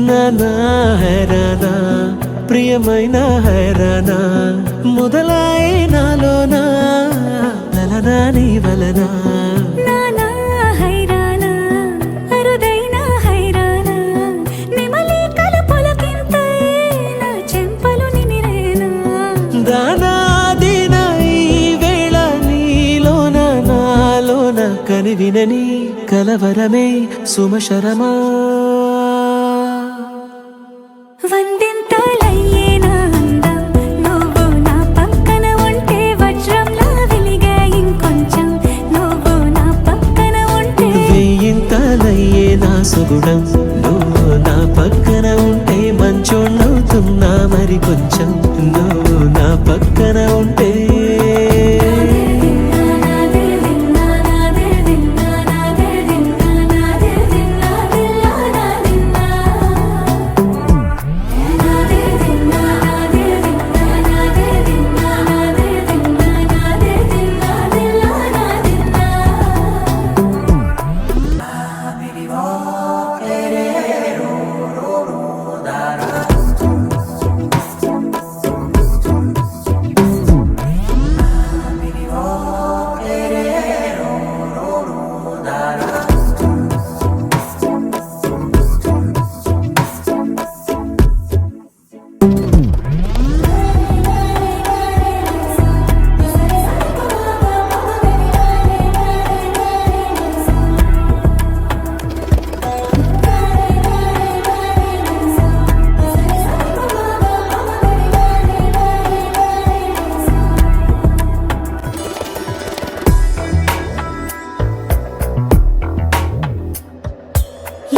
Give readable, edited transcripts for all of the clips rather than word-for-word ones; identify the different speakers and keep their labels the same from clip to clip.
Speaker 1: నానా హైరానా ప్రియమైన హైరానా మొదలాయే నాలోనా లలనా నీ వలనా
Speaker 2: నానా హైరానా అరుదైన హైరానా నెమలి కలుపులకింతై నా చెంపలు నిమిరేనా
Speaker 1: దానాదిన ఈ వేళ నీలోన నాలోన కనివినని కలవరమే సుమశరమా
Speaker 2: వందింతలయ్యేనా అందం నువ్వు నా పక్కన ఉంటే వజ్రంలా వెలిగే ఇంకొంచెం నువ్వు నా పక్కన ఉంటే
Speaker 1: వేయింతలయ్యే నా సుగుణం నువ్వు నా పక్కన ఉంటే మంచోళ్ళవుతున్నా మరి కొంచెం నువ్వు నా పక్కన ఉంటే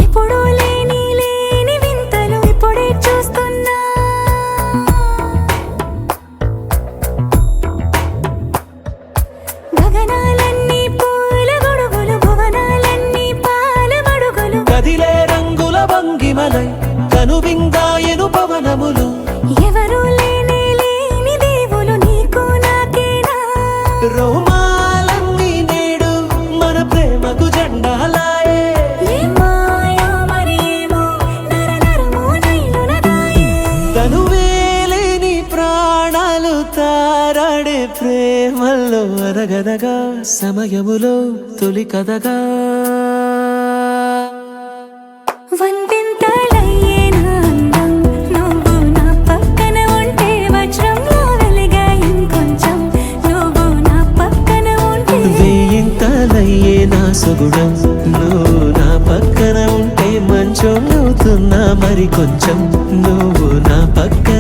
Speaker 2: ఎప్పుడూ లేని వింతలు ఇప్పుడే చూస్తున్నా గగనాలన్నీ పూల గొడుగులు భువనాలన్నీ పాల మడుగులు
Speaker 1: కదిలే రంగుల భంగిమలై కనువిందాయను పవనములు
Speaker 2: ఎవరూ లేని దేవులు నీకు నాకేనా
Speaker 1: రోమాలన్నీ నేడు మన ప్రేమకు జెండాలాయే తనువేలేని ప్రాణాలు తారాడే ప్రేమల్లో అరగదగా సమయములో తొలి కథగా
Speaker 2: వందింతలయ్యేనా అందం నువ్వు నా పక్కన ఉంటే వజ్రంలా వెలిగే ఇంకొంచెం నువ్వు నా పక్కన ఉంటే
Speaker 1: వేయింతలయ్యే నా సుగుణం నువ్వు నా పక్కన ఉంటే మంచోళ్ళవుతున్నా మరి కొంచెం నువ్వు నా పక్కన